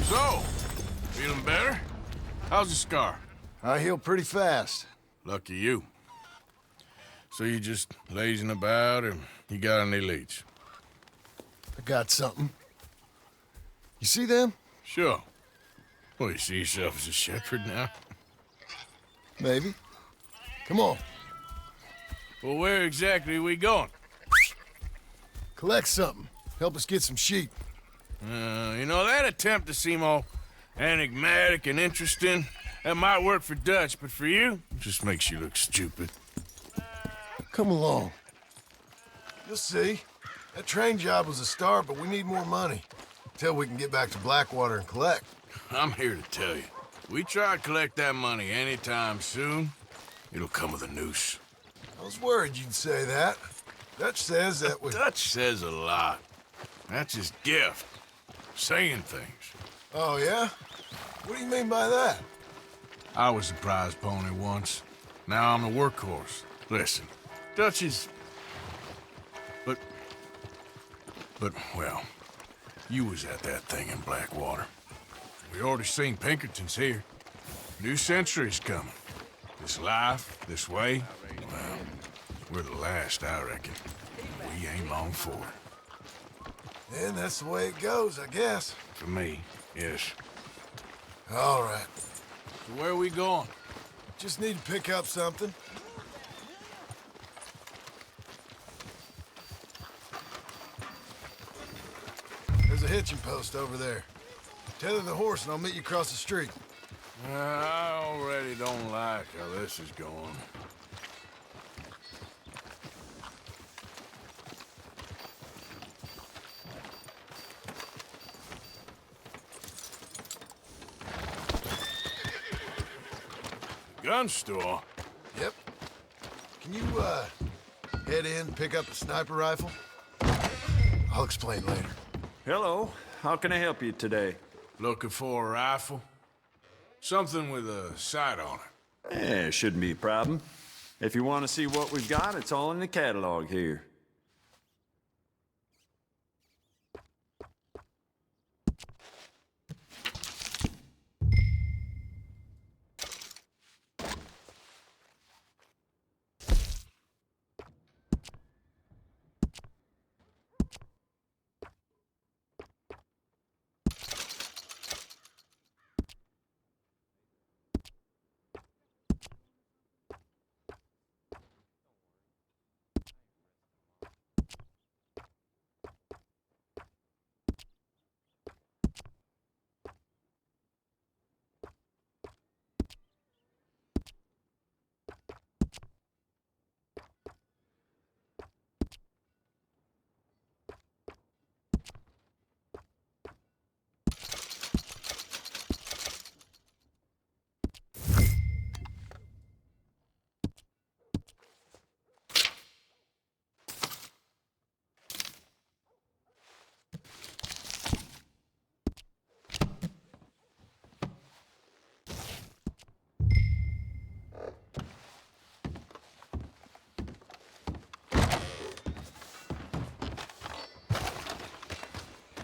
So, feeling better? How's the scar? I heal pretty fast. Lucky you. So you just lazing about, or you got any leads? I got something. You see them? Sure. Well, you see yourself as a shepherd now? Maybe. Come on. Well, where exactly are we going? Collect something. Help us get some sheep. You know, that attempt to seem all enigmatic and interesting, that might work for Dutch, but for you, it just makes you look stupid. Come along. You'll see. That train job was a start, but we need more money. Till we can get back to Blackwater and collect. I'm here to tell you, we try to collect that money anytime soon, it'll come with a noose. I was worried you'd say that. Dutch says that we... Dutch says a lot. That's his gift. Saying things. Oh, yeah? What do you mean by that? I was the prize pony once. Now I'm the workhorse. Listen, Dutch is... But, well, you was at that thing in Blackwater. We already seen Pinkertons here. New century's coming. This life, this way, well, we're the last, I reckon. We ain't long for it. And that's the way it goes, I guess. For me, yes. All right. So where are we going? Just need to pick up something. There's a hitching post over there. Tether the horse and I'll meet you across the street. I already don't like how this is going. Gun store? Yep. Can you, head in, pick up a sniper rifle? I'll explain later. Hello. How can I help you today? Looking for a rifle? Something with a sight on it. Shouldn't be a problem. If you want to see what we've got, it's all in the catalog here.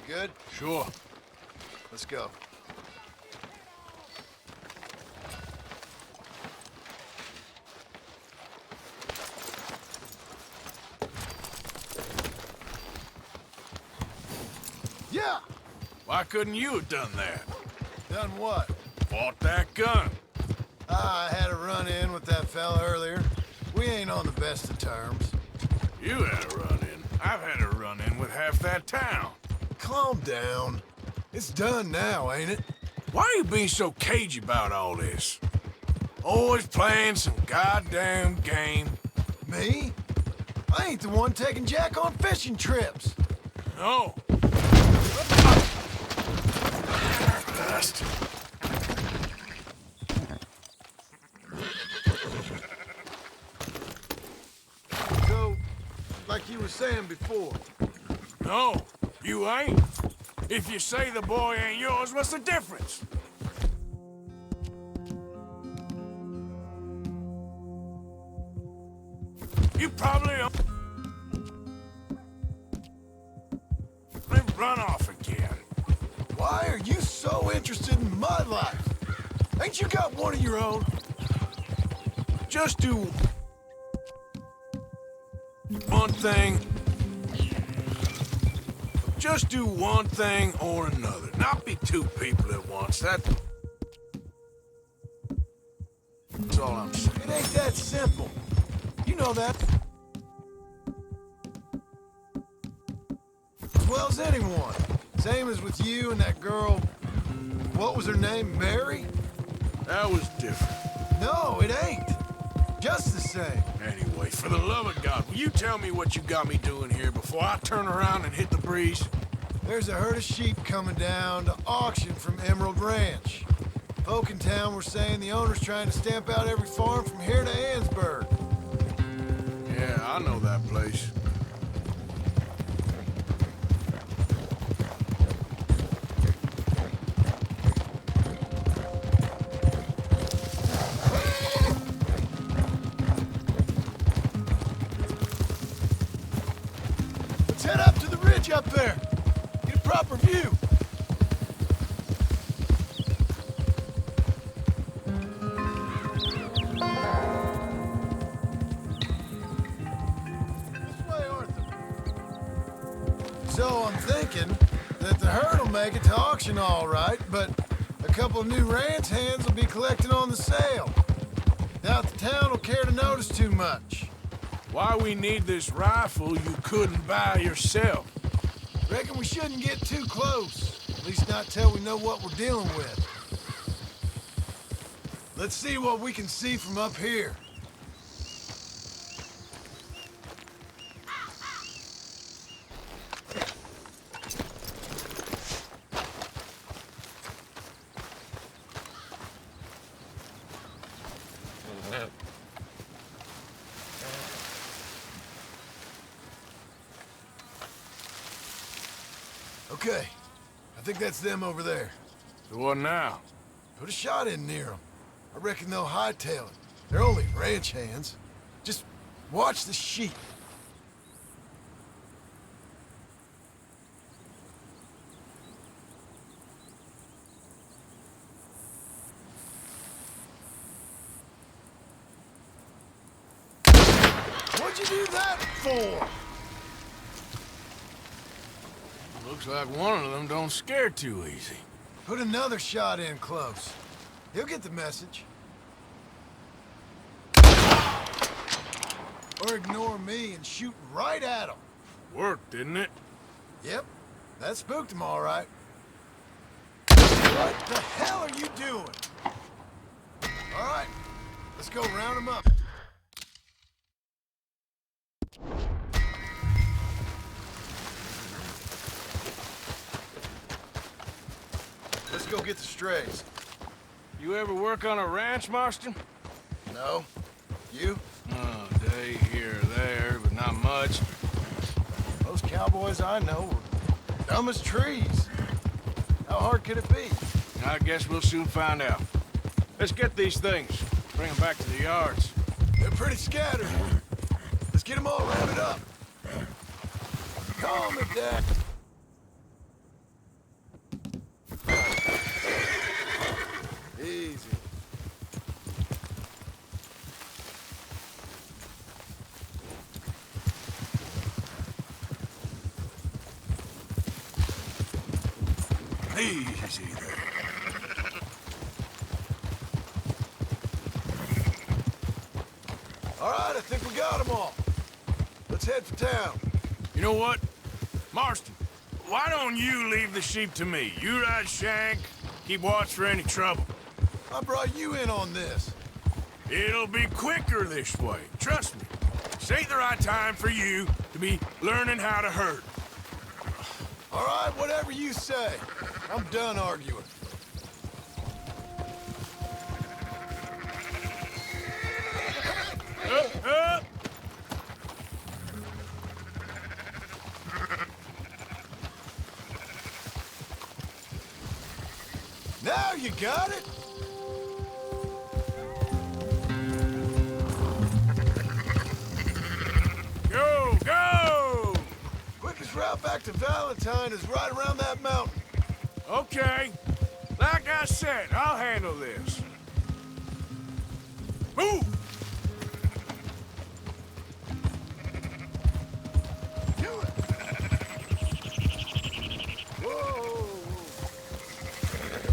Good? Sure. Let's go. Yeah! Why couldn't you have done that? Done what? Bought that gun. I had a run-in with that fella earlier. We ain't on the best of terms. You had a run-in. I've had a run-in with half that town. Calm down. It's done now, ain't it? Why are you being so cagey about all this? Always playing some goddamn game. Me? I ain't the one taking Jack on fishing trips. No. Bastard. So, like you were saying before. No, you ain't. If you say the boy ain't yours, what's the difference? You probably don't run off again. Why are you so no interested in my life. Ain't you got one of your own? Just do one thing. Just do one thing or another. Not be two people at once. That's all I'm saying. It ain't that simple. You know that. As well as anyone. Same as with you and that girl. What was her name? Mary? That was different. No, it ain't. Just the same. Anyway, for the love of God, will you tell me what you got me doing here before I turn around and hit the breeze? There's a herd of sheep coming down to auction from Emerald Ranch. Folk in town were saying the owner's trying to stamp out every farm from here to Ansburg. Yeah, I know that place. Let's head up to the ridge up there. Get a proper view. This way, Arthur. So I'm thinking that the herd will make it to auction all right, but a couple of new ranch hands will be collecting on the sale. Doubt the town will care to notice too much. Why we need this rifle you couldn't buy yourself? Reckon we shouldn't get too close. At least not till we know what we're dealing with. Let's see what we can see from up here. Okay, I think that's them over there. So what now? Put a shot in near them. I reckon they'll hightail it. They're only ranch hands. Just watch the sheep. What'd you do that for? Looks like one of them don't scare too easy. Put another shot in close. He'll get the message. Or ignore me and shoot right at him. Worked, didn't it? Yep, that spooked him all right. What the hell are you doing? All right, let's go round him up. Let's go get the strays. You ever work on a ranch, Marston? No? You? Day here or there, but not much. Those cowboys I know were dumb as trees. How hard could it be? I guess we'll soon find out. Let's get these things. Bring them back to the yards. They're pretty scattered. Let's get them all rounded up. Calm it down. Easy. Easy there. All right, I think we got them all. Let's head for town. You know what? Marston, why don't you leave the sheep to me? You ride Shank, keep watch for any trouble. I brought you in on this. It'll be quicker this way. Trust me. This ain't the right time for you to be learning how to herd. All right, whatever you say. I'm done arguing. Up, up! Now you got it? Go, go! Quickest route back to Valentine is right around that mountain. Okay. Like I said, I'll handle this. Move!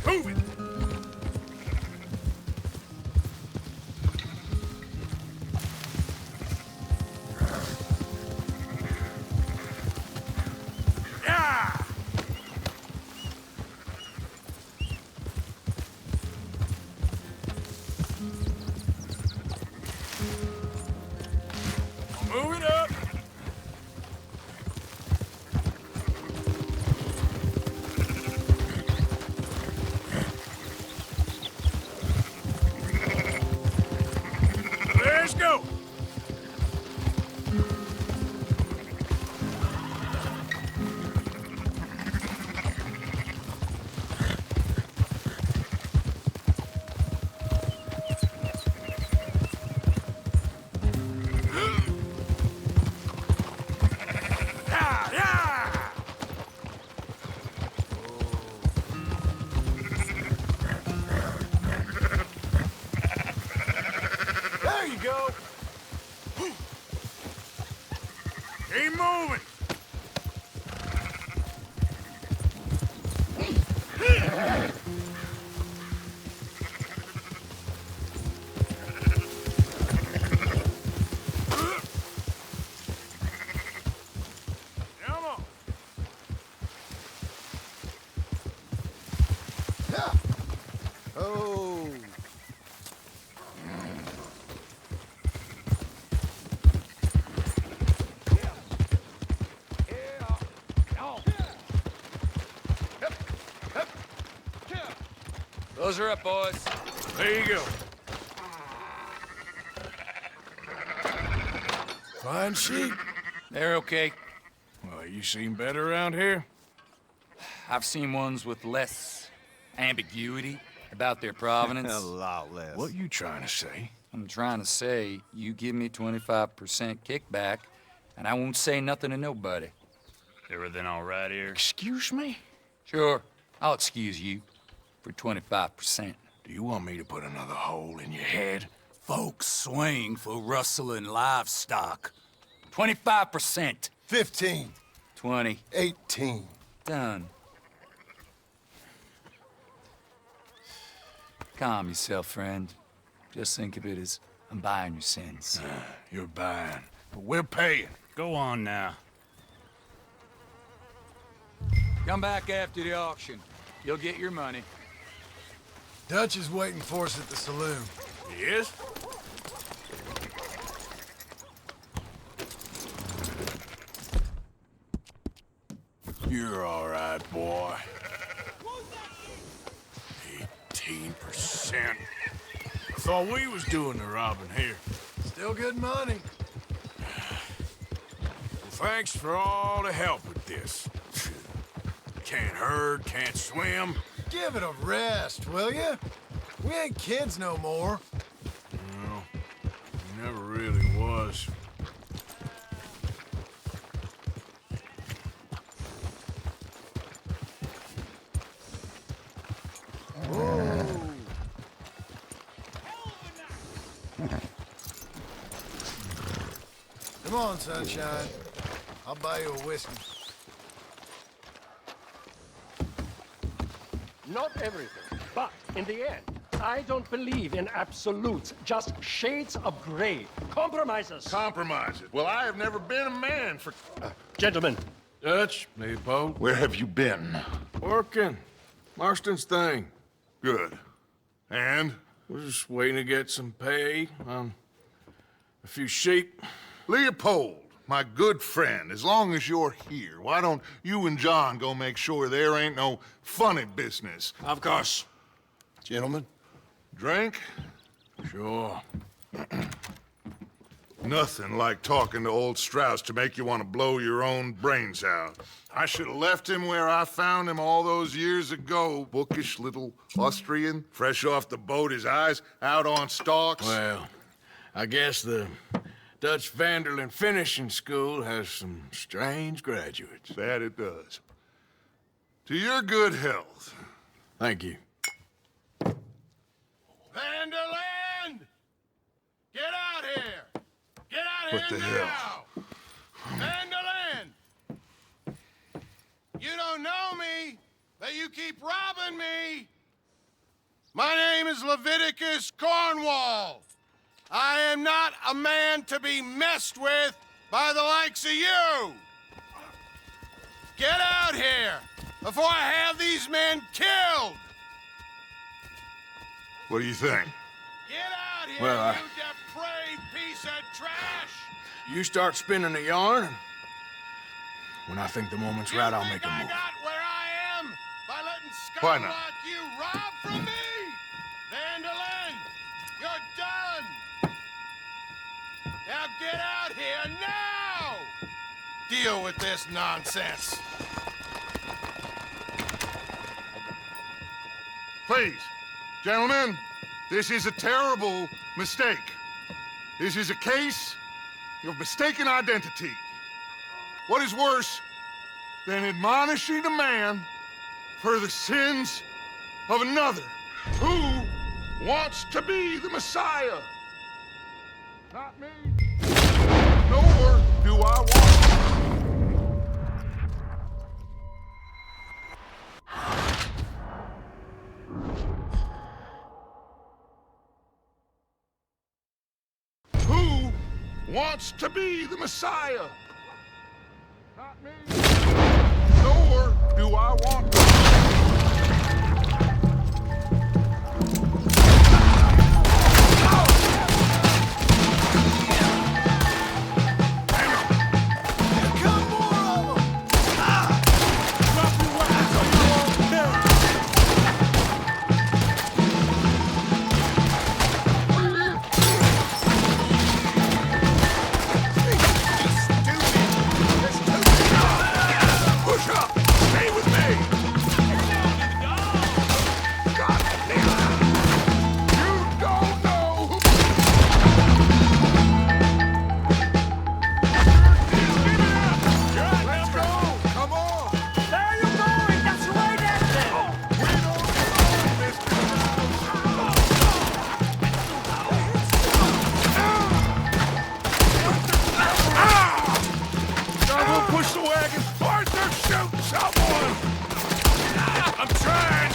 Move it! Yeah! Move it up! Let's go! Yeah, yeah! There you go. Keep moving! Come on! Yeah. Oh. Those are up, boys. There you go. Fine sheep. They're okay. Well, you seen better around here? I've seen ones with less ambiguity about their provenance. A lot less. What you trying to say? I'm trying to say, you give me 25% kickback, and I won't say nothing to nobody. Everything all right here? Excuse me? Sure, I'll excuse you for 25%. Do you want me to put another hole in your head? Folks swing for rustling livestock. 25%. 15. 20. 18. Done. Calm yourself, friend. Just think of it as I'm buying your sins. You're buying, but we're paying. Go on now. Come back after the auction. You'll get your money. Dutch is waiting for us at the saloon. He is? You're all right, boy. 18%. I thought we was doing the robbing here. Still good money. Well, thanks for all the help with this. Can't herd, can't swim. Give it a rest, will ya? We ain't kids no more. No, never really was. Come on, sunshine. I'll buy you a whiskey. Not everything, but in the end, I don't believe in absolutes, just shades of gray. Compromises. Compromises. Well, I have never been a man for... Gentlemen, Dutch, Leopold. Where have you been? Working. Marston's thing. Good. And? We're just waiting to get some pay on a few sheep. Leopold, my good friend, as long as you're here, why don't you and John go make sure there ain't no funny business? Of course. Gentlemen. Drink? Sure. Nothing like talking to old Strauss to make you want to blow your own brains out. I should have left him where I found him all those years ago. Bookish little Austrian, fresh off the boat, his eyes out on stalks. Well, I guess the Dutch Vanderlyn Finishing School has some strange graduates. That it does. To your good health. Thank you. Vanderland! Get out here! Get out What here the now! Vanderland! You don't know me, but you keep robbing me! My name is Leviticus Cornwall. I am not a man to be messed with by the likes of you! Get out here before I have these men killed! What do you think? Get out here, Well, you depraved piece of trash! You start spinning the yarn, and when I think the moment's right, I'll make a I move. got where I am by letting Why scum not? like you rob from me? Vanderland, you're done! Now get out here now! Deal with this nonsense. Please, gentlemen, this is a terrible mistake. This is a case of mistaken identity. What is worse than admonishing a man for the sins of another who wants to be the Messiah? Not me. Nor do I want to. Who wants to be the Messiah? Not me. Nor do I want to. Push up! Stay with me! God damn it! You don't know who... Give it up! Let's go! Come on! Where are you going? That's right at them! We don't know, Mr. God, we'll push the wagon! Arthur, shoot someone! I'm trying!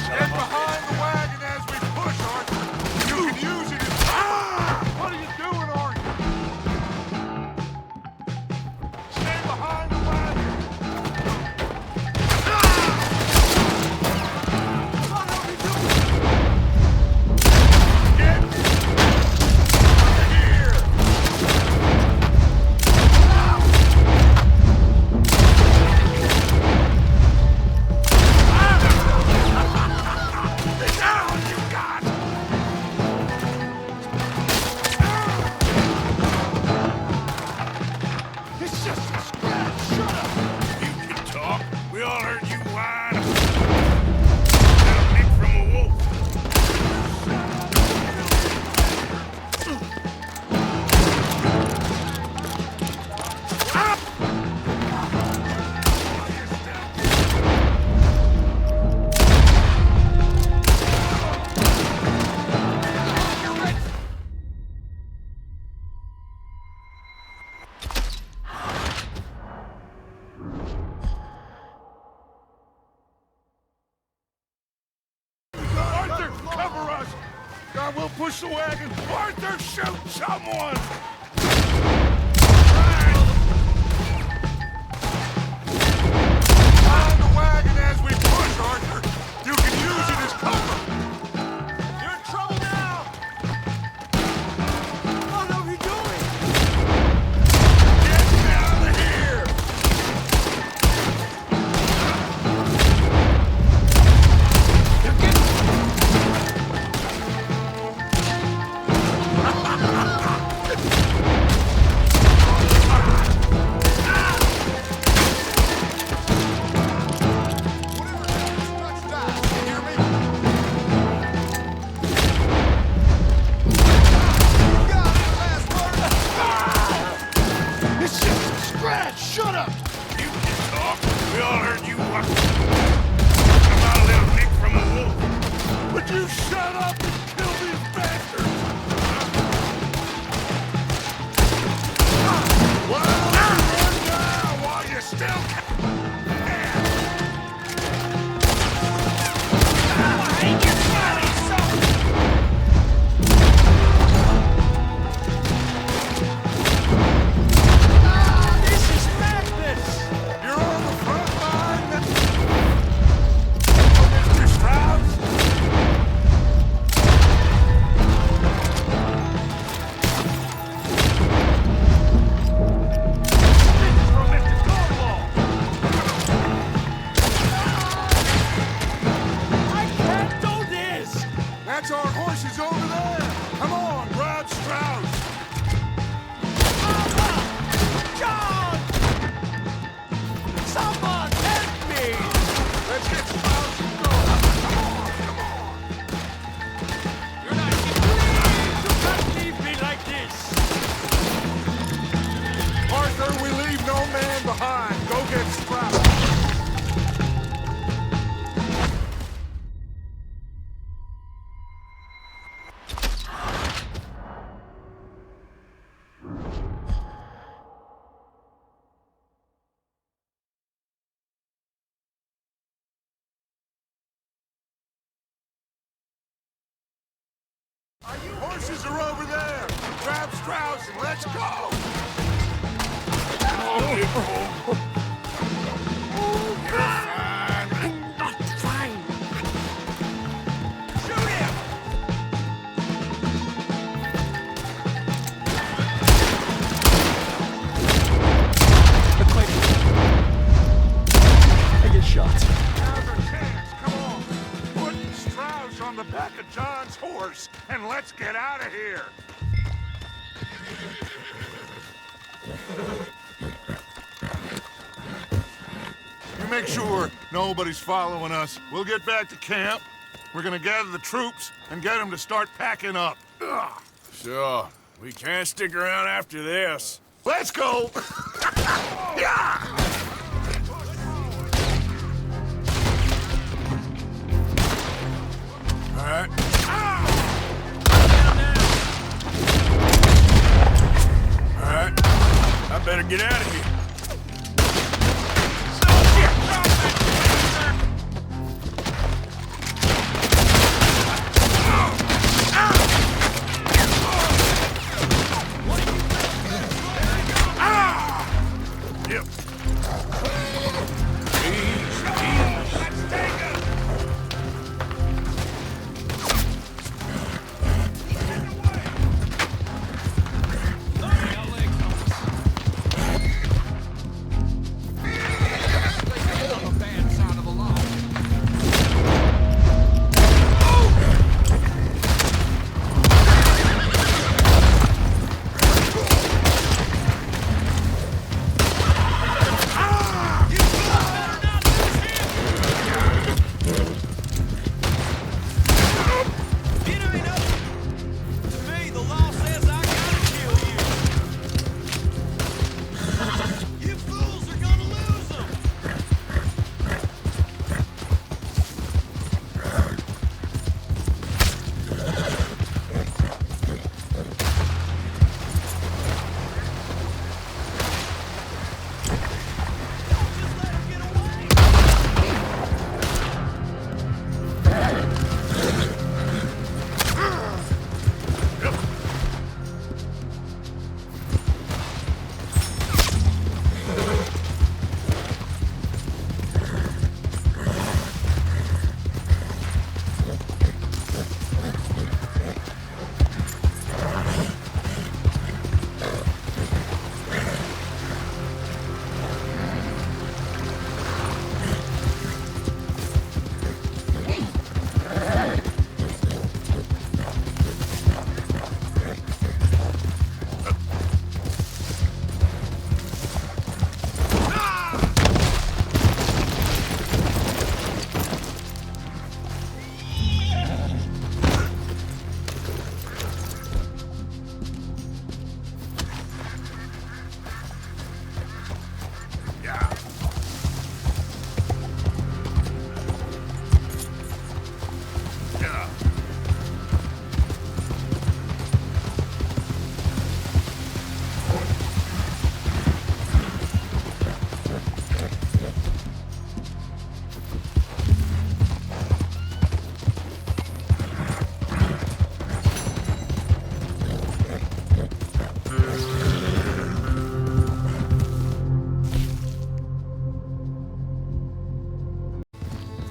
Get behind the wagon as we push, Arthur! You can use it as... What are you doing, Arthur? Stay behind the wagon! Get here! Down, you got! It's just a scratch. Shut up! You can talk. We all heard you whine. Got a nick from a wolf. Arthur, cover us! God, we'll push the wagon! Arthur, shoot someone! Behind the wagon as we push, Arthur! You can use it as cover! You're in trouble now! What are we doing? Get out of here! Horses are over there! Grab Strauss and let's go! Back of John's horse, and let's get out of here! You make sure nobody's following us. We'll get back to camp. We're gonna gather the troops and get them to start packing up. Ugh. Sure. We can't stick around after this. Let's go! Yeah! All right. All right. I better get out of here. Yep.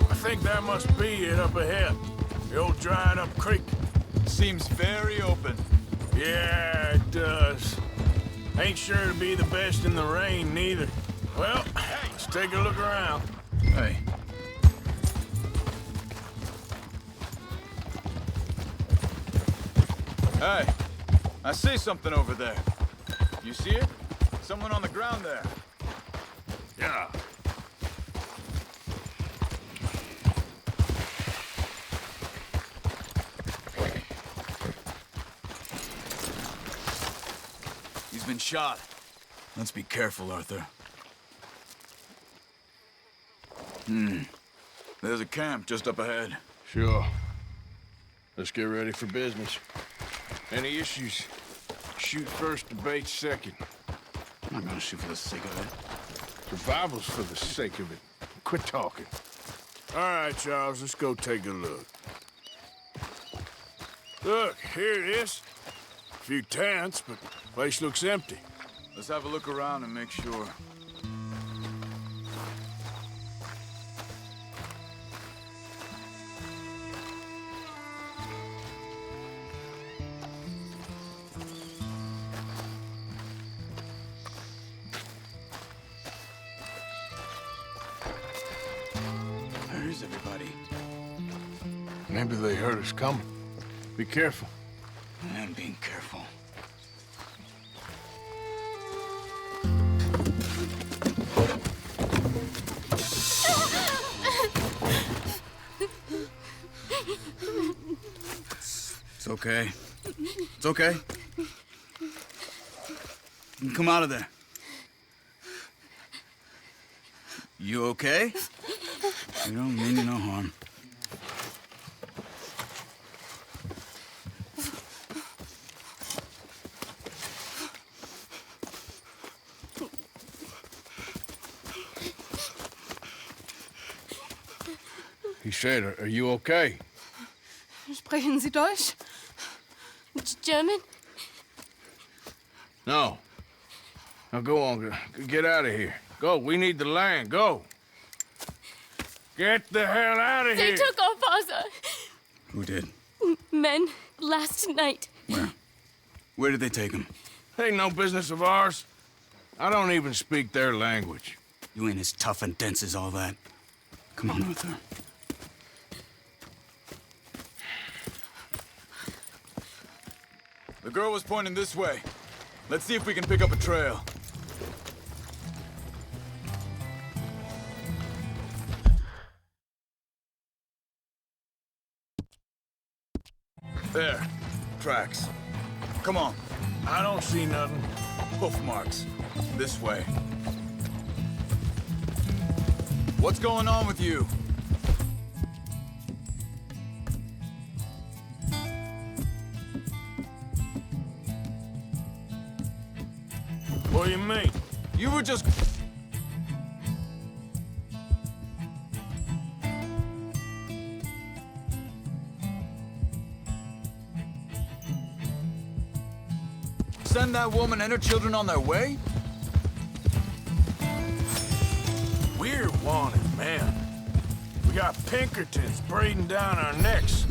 I think that must be it up ahead. The old dried up creek. Seems very open. Yeah, it does. Ain't sure to be the best in the rain, neither. Well, let's take a look around. Hey. Hey, I see something over there. You see it? Someone on the ground there. Yeah. He's been shot. Let's be careful, Arthur. There's a camp just up ahead. Sure. Let's get ready for business. Any issues? Shoot first, debate second. I'm not gonna shoot for the sake of it. Survival's for the sake of it. Quit talking. All right, Charles, let's go take a look. Look, here it is. A few tents, but the place looks empty. Let's have a look around and make sure. Where's everybody? Maybe they heard us coming. Be careful. I'm being careful. It's okay. It's okay. You can come out of there. You okay? You don't mean you no harm. He said, are you okay? Sprechen Sie Deutsch? German? No. Now go on, get out of here. Go, we need the land, go. Get the hell out of They here. took our father. Who did? Men, last night. Where? Where did they take him? Ain't no business of ours. I don't even speak their language. You ain't as tough and dense as all that. Come on, Arthur. The girl was pointing this way. Let's see if we can pick up a trail. There. Tracks. Come on. I don't see nothing. Hoof marks. This way. What's going on with you? What do you mean? You were just... Send that woman and her children on their way? We're wanted, man. We got Pinkertons breathing down our necks.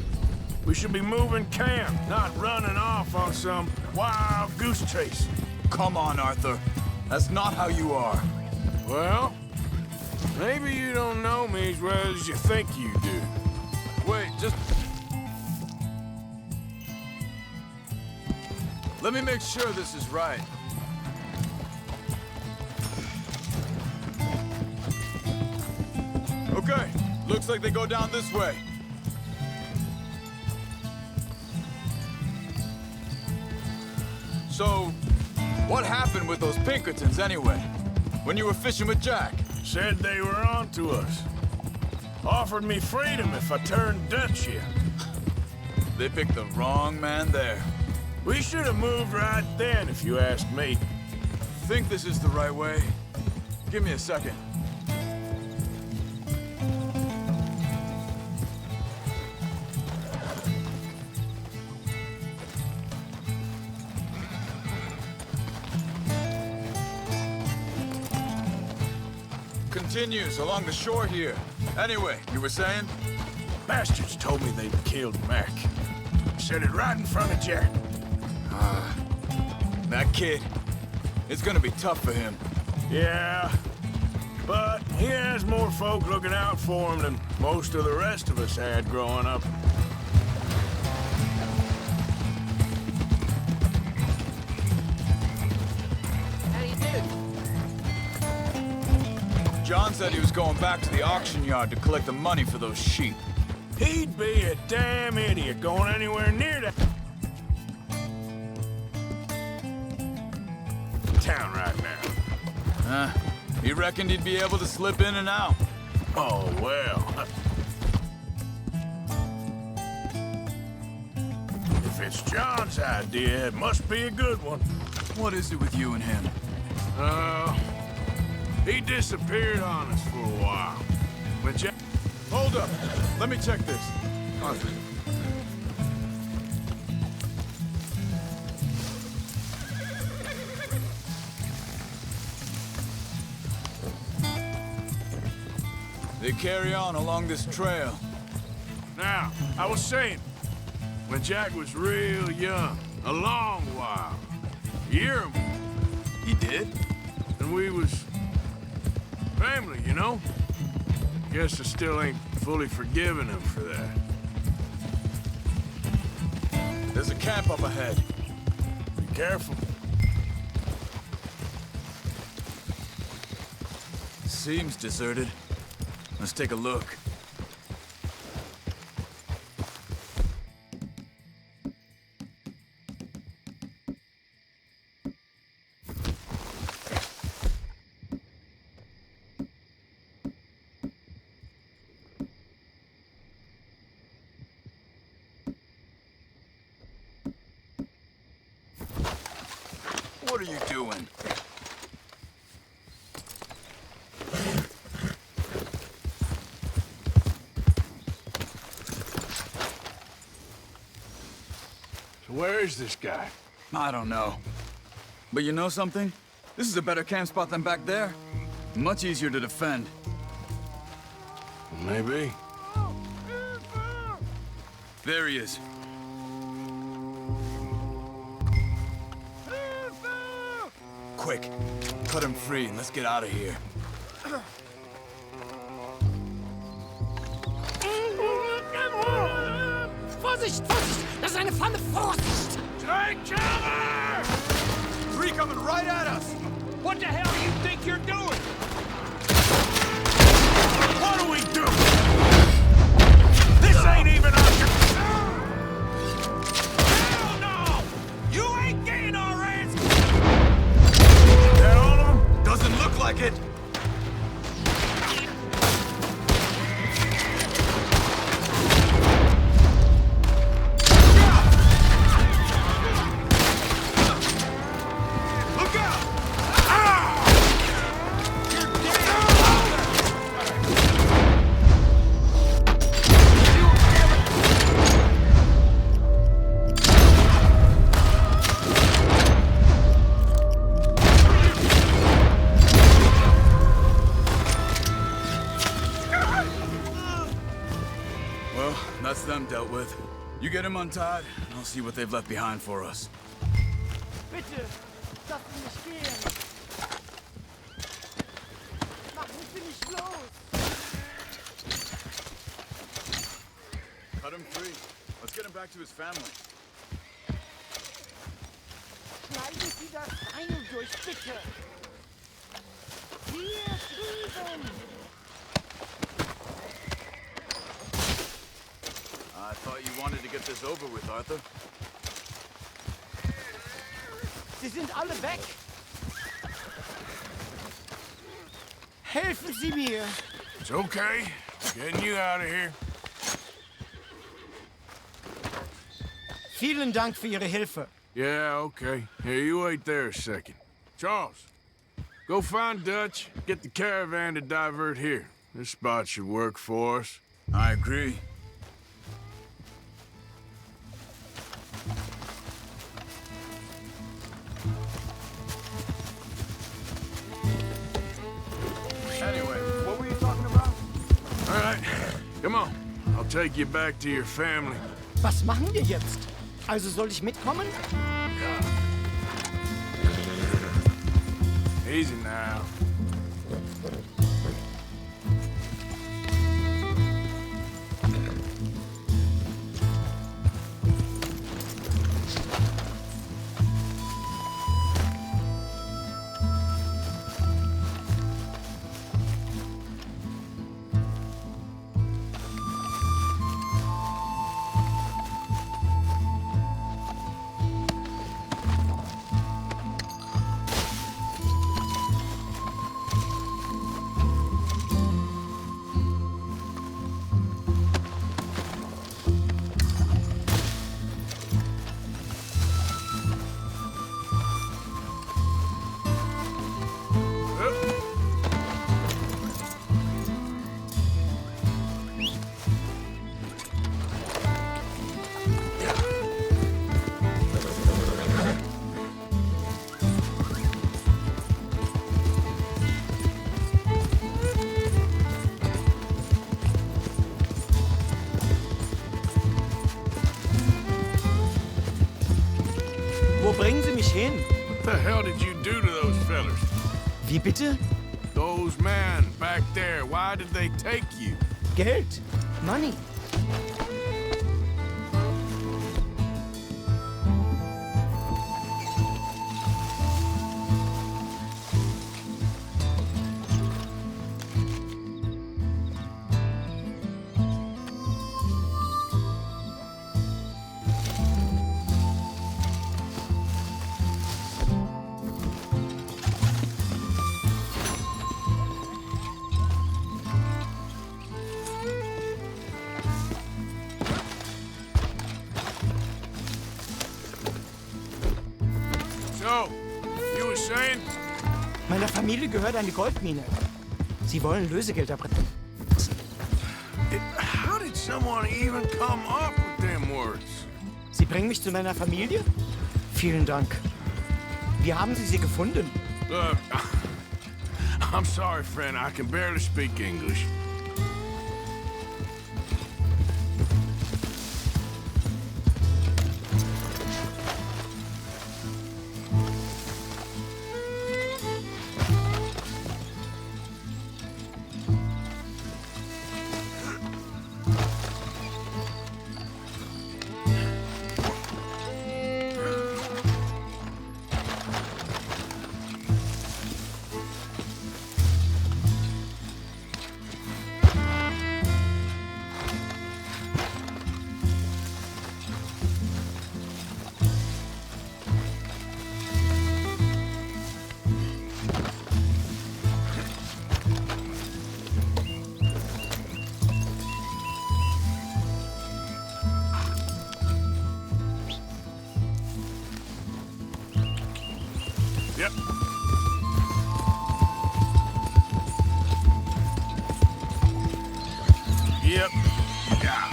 We should be moving camp, not running off on some wild goose chase. Come on, Arthur. That's not how you are. Well, maybe you don't know me as well as you think you do. Wait, just... Let me make sure this is right. Okay, looks like they go down this way. So, what happened with those Pinkertons anyway? When you were fishing with Jack? Said they were on to us. Offered me freedom if I turned Dutch here. They picked the wrong man there. We should have moved right then, if you ask me. Think this is the right way? Give me a second. Continues along the shore here. Anyway, you were saying? Bastards told me they'd killed Mac. Said it right in front of Jack. That kid. It's gonna be tough for him. Yeah, but he has more folk looking out for him than most of the rest of us had growing up. How do you do? John said he was going back to the auction yard to collect the money for those sheep. He'd be a damn idiot going anywhere near that town right now. He reckoned he'd be able to slip in and out. Oh, well. If it's John's idea, it must be a good one. What is it with you and him? He disappeared on us for a while. When Jack... Hold up. Let me check this. carry on along this trail. Now, I was saying, when Jack was real young, a long while, you hear him, He did? and we was family, you know? Guess I still ain't fully forgiven him for that. There's a camp up ahead. Be careful. Seems deserted. Let's take a look. What are you doing? So where is this guy? I don't know. But you know something? This is a better camp spot than back there. Much easier to defend. Maybe. There he is. Quick, cut him free and let's get out of here. Vorsicht, Vorsicht! Das ist eine Pfanne! Vorsicht! Take cover! Three coming right at us! What the hell do you think you're doing? What do we do? This ain't even our... Hell no! You ain't getting our ass! That all of them? Doesn't look like it! Look out! Well, that's them dealt with. You get them untied, and I'll see what they've left behind for us. Bitte, lass mich gehen. Machen Sie mich los. Cut him free. Let's get him back to his family. Schneiden Sie das Seil durch, bitte. Hier drüben. I thought you wanted to get this over with, Arthur. Sie sind alle weg. Helfen Sie mir. It's okay. Getting you out of here. Vielen Dank für Ihre Hilfe. Yeah, okay. Here, you wait there a second. Charles, go find Dutch. Get the caravan to divert here. This spot should work for us. I agree. Anyway, what were you talking about? All right, come on. I'll take you back to your family. Was machen wir jetzt? Also soll ich mitkommen? Easy now. bringen Sie mich hin? What the hell did you do to those fellers? Wie bitte? Those men back there, why did they take you? Geld. Money. So, you were saying? Meiner Familie gehört eine Goldmine. Sie wollen Lösegeld erbringen. How did someone even come up with them words? Sie bringen mich zu meiner Familie? Vielen Dank. Wie haben Sie sie gefunden? Look, I'm sorry, friend. I can barely speak English. Yep. Yep. Yeah.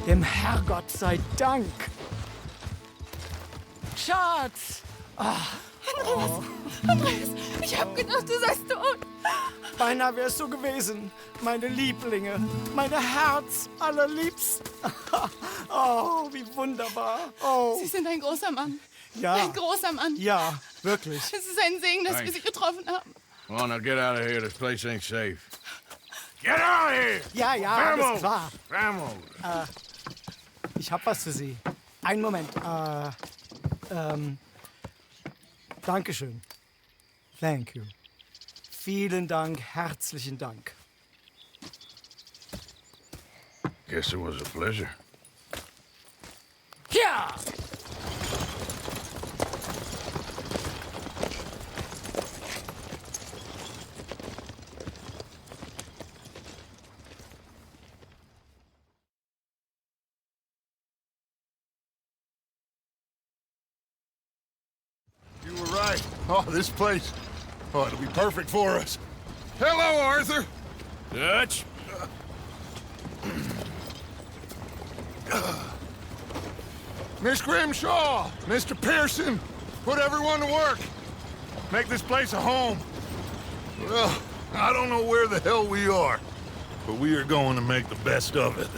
Dem Herrgott sei Dank. Schatz! Andreas, ich hab gedacht, du seist tot. Beinahe wärst du gewesen. Meine Lieblinge. Meine Herz allerliebst. Oh, wie wunderbar. Oh. Sie sind ein großer Mann. Ja. Ein großer Mann. Ja, wirklich. Es ist ein Segen, dass wir Sie getroffen haben. Well, now get out of here. This place ain't safe. Get out of here! Ja, ja, alles klar. Vamos! Ich hab was für Sie. Einen Moment. Dankeschön. Thank you. Vielen Dank, herzlichen Dank. Guess it was a pleasure. Ja! You were right. Oh, this place. Oh, it'll be perfect for us. Hello, Arthur. Dutch? Miss Grimshaw, Mr. Pearson, put everyone to work. Make this place a home. Well, I don't know where the hell we are, but we are going to make the best of it.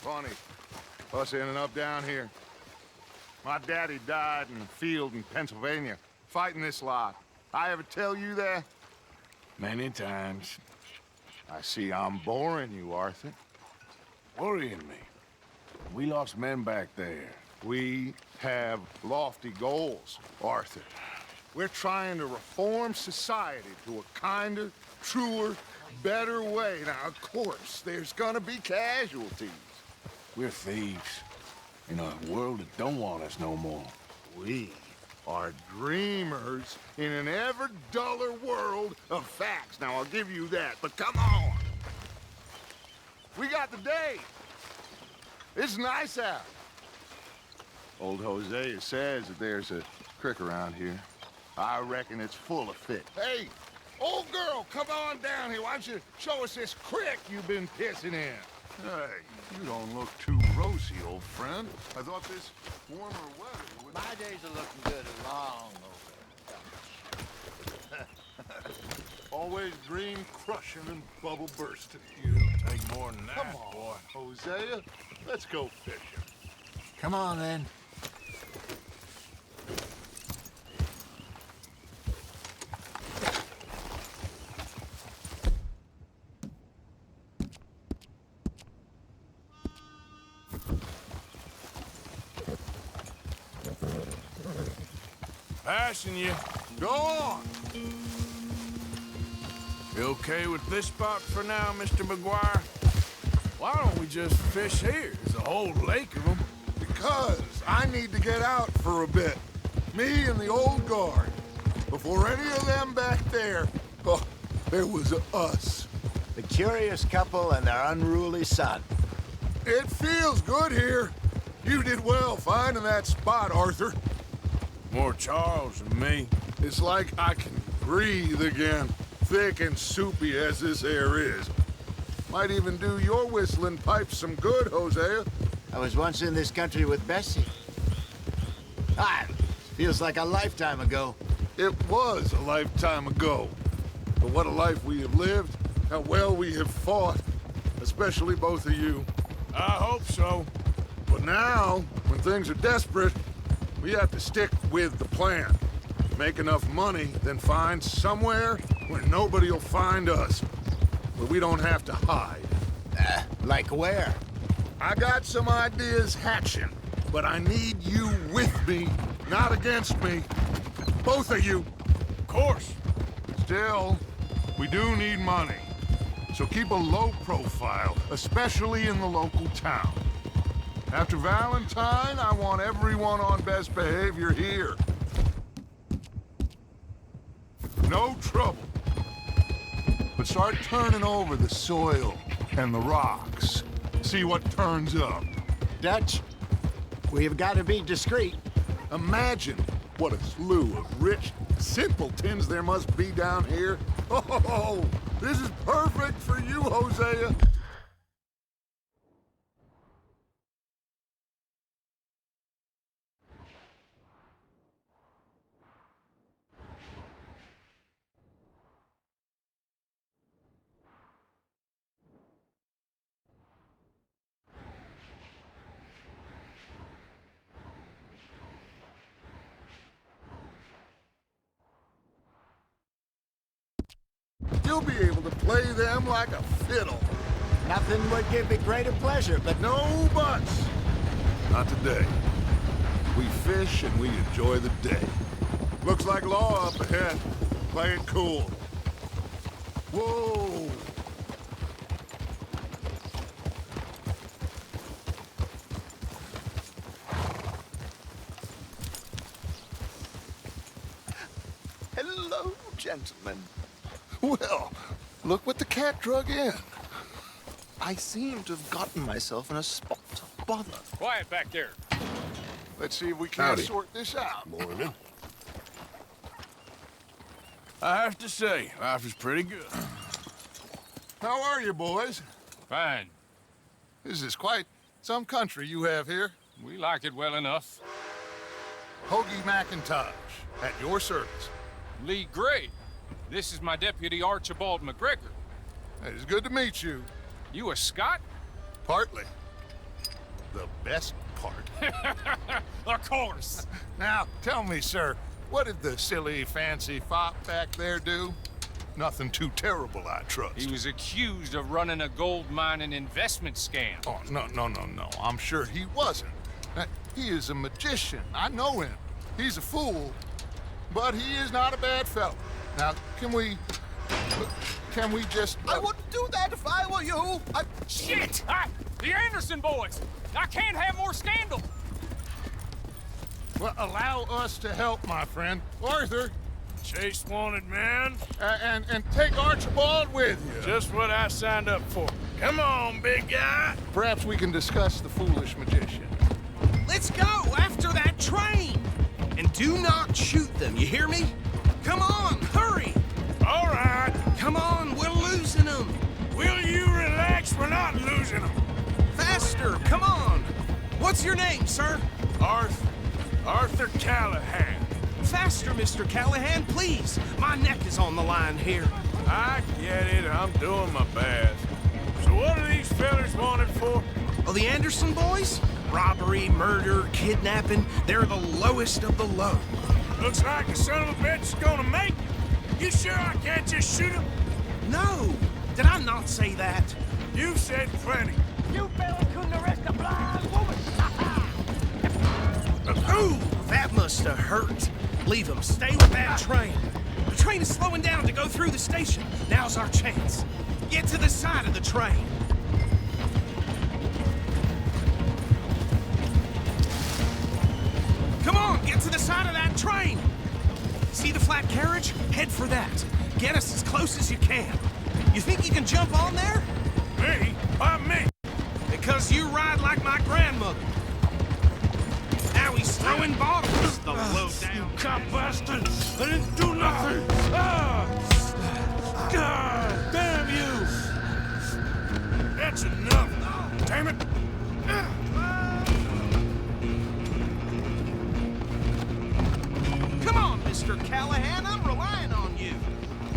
funny. Us ending up down here. My daddy died in the field in Pennsylvania, fighting this lot. I ever tell you that? Many times. I see I'm boring you, Arthur. Worrying me. We lost men back there. We have lofty goals, Arthur. We're trying to reform society to a kinder, truer, better way. Now, of course, there's gonna be casualties. We're thieves in a world that don't want us no more. We are dreamers in an ever duller world of facts. Now, I'll give you that, but come on. We got the day. It's nice out. Old Hosea says that there's a creek around here. I reckon it's full of fish. Hey, old girl, come on down here. Why don't you show us this creek you've been pissing in? Hey, you don't look too rosy, old friend. I thought this warmer weather would... My days are looking good long over. Always dream crushing and bubble bursting. You take more than that, Come on, boy. Hosea. Let's go fishing. Come on, then. Passing you. Go on. You okay with this spot for now, Mr. McGuire? Why don't we just fish here? There's a whole lake of them. Because I need to get out for a bit. Me and the old guard. Before any of them back there, oh, there was us. The curious couple and their unruly son. It feels good here. You did well finding that spot, Arthur. More Charles than me. It's like I can breathe again, thick and soupy as this air is. Might even do your whistling pipes some good, Hosea. I was once in this country with Bessie. Feels like a lifetime ago. It was a lifetime ago. But what a life we have lived, how well we have fought, especially both of you. I hope so. But now, when things are desperate, we have to stick with the plan. Make enough money, then find somewhere where nobody will find us. Where we don't have to hide. Like where? I got some ideas hatching, but I need you with me, not against me. Both of you. Of course. Still, we do need money. So keep a low profile, especially in the local town. After Valentine, I want everyone on best behavior here. No trouble. But start turning over the soil and the rocks. See what turns up. Dutch, we've got to be discreet. Imagine what a slew of rich simpletons there must be down here. Oh, this is perfect for you, Hosea. You'll be able to play them like a fiddle. Nothing would give me greater pleasure, but No buts. Not today. We fish and we enjoy the day. Looks like law up ahead. Play it cool. Whoa! hello, gentlemen. Well, look what the cat drug in. I seem to have gotten myself in a spot of bother. Quiet back there. Let's see if we can't Howdy. sort this out. Morning. I have to say, life is pretty good. How are you, boys? Fine. This is quite some country you have here. We like it well enough. Hoagie McIntosh, at your service. Lee Gray. This is my deputy, Archibald McGregor. It is good to meet you. You a Scot? Partly. the best part. Of course. Now, tell me, sir, what did the silly, fancy fop back there do? Nothing too terrible, I trust. He was accused of running a gold mining investment scam. Oh, no. I'm sure he wasn't. He is a magician. I know him. He's a fool, but he is not a bad fellow. Now, can we just... I wouldn't do that if I were you. Shit! The Anderson boys! I can't have more scandal! Well, allow us to help, my friend. Arthur, Chase wanted man. and take Archibald with you. Just what I signed up for. Come on, big guy. Perhaps we can discuss the foolish magician. Let's go after that train. And do not shoot them, you hear me? Come on, hurry. All right. Come on, we're losing them. Will you relax? We're not losing them. Faster, come on. What's your name, sir? Arthur Callahan. Faster, Mr. Callahan, please. My neck is on the line here. I get it. I'm doing my best. So what are these fellers wanted for? Oh, the Anderson boys? Robbery, murder, kidnapping. They're the lowest of the low. Looks like the son of a bitch is gonna make it. You sure I can't just shoot him? No. Did I not say that? You've said plenty. You fella couldn't arrest a blind woman. Ooh, that must have hurt. Leave them. Stay with that train. The train is slowing down to go through the station. Now's our chance. Get to the side of the train. Come on, get to the side of that train. See the flat carriage? Head for that. Get us as close as you can. You think you can jump on there? Me? Why me? Because you ride like my grandmother. Now he's throwing bottles, the low-down Cop bastard! I didn't do nothing! God damn you! That's enough! Damn it! Come on, Mr. Callahan, I'm relying on you.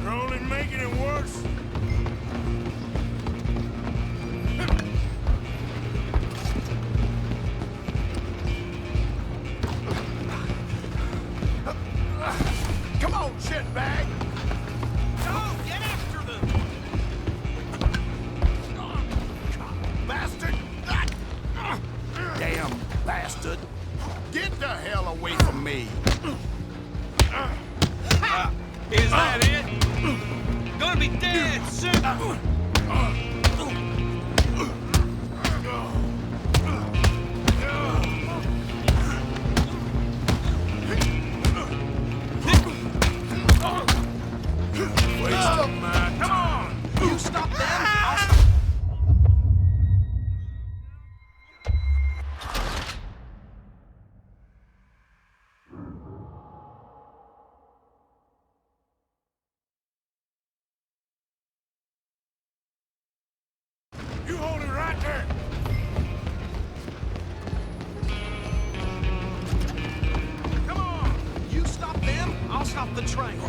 You're only making it worse. Come on, shitbag! Go, get after them! Bastard! Damn bastard! Get the hell away from me! Is that it? Gonna be dead soon! Come on! You stop them! You hold it right there! Come on! You stop them, I'll stop the train.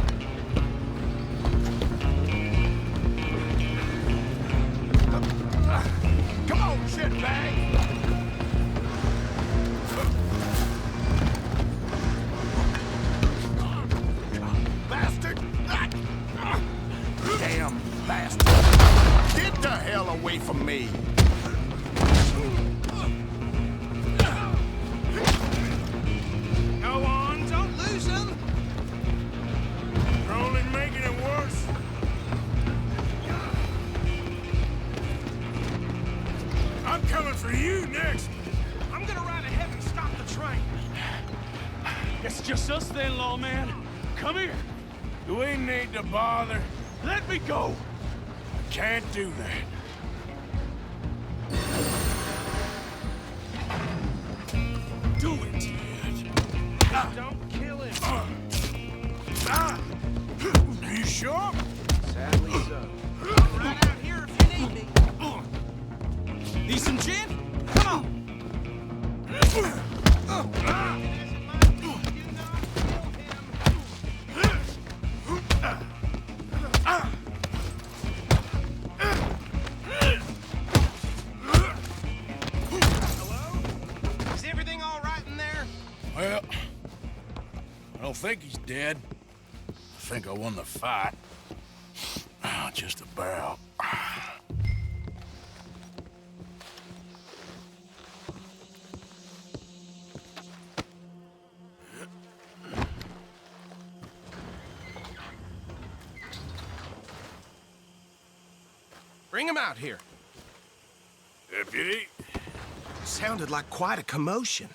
Come on, shitbag! Bastard! Damn bastard! Get the hell away from me! Go on, don't lose them! You're only making it worse. I'm coming for you next. I'm gonna ride ahead and stop the train. It's just us then, lawman. Come here. Do we need to bother? Let me go. I can't do that. Do it, Ted. Don't kill him. Are you sure? Sadly so. I'm right out here if you need me. Need some gin? Come on. Hello? think he's dead. I think I won the fight. Just about. Bring him out here. Deputy? Sounded like quite a commotion.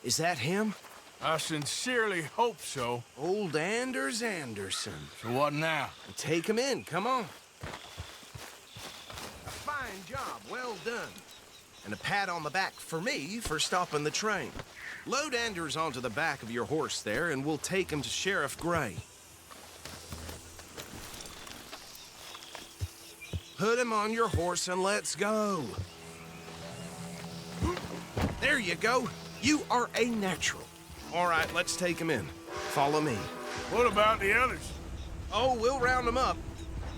Is that him? I sincerely hope so. Old Anders Anderson. So what now? Take him in, come on. A fine job, well done. And a pat on the back for me for stopping the train. Load Anders onto the back of your horse there, and we'll take him to Sheriff Gray. Put him on your horse and let's go. There you go. You are a natural. All right, let's take him in. Follow me. What about the others? Oh, we'll round them up.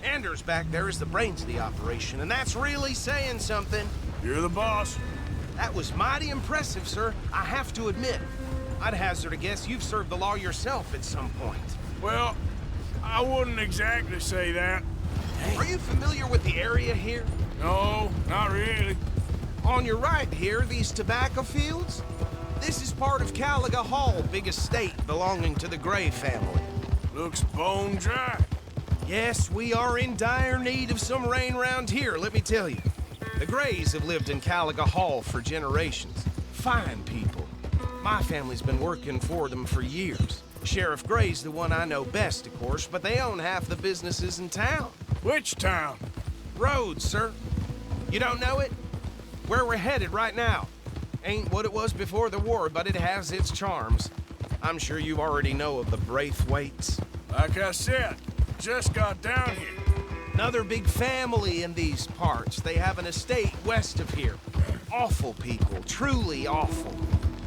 Anders back there is the brains of the operation, and that's really saying something. You're the boss. That was mighty impressive, sir. I have to admit. I'd hazard a guess you've served the law yourself at some point. Well, I wouldn't exactly say that. Are you familiar with the area here? No, not really. On your right here, these tobacco fields? This is part of Caliga Hall, big estate belonging to the Gray family. Looks bone dry. Yes, we are in dire need of some rain round here, let me tell you. The Grays have lived in Caliga Hall for generations. Fine people. My family's been working for them for years. Sheriff Gray's the one I know best, of course, but they own half the businesses in town. Which town? Rhodes, sir. You don't know it? Where we're headed right now. Ain't what it was before the war, but it has its charms. I'm sure you already know of the Braithwaites. Like I said, just got down here. Another big family in these parts. They have an estate west of here. Awful people, truly awful.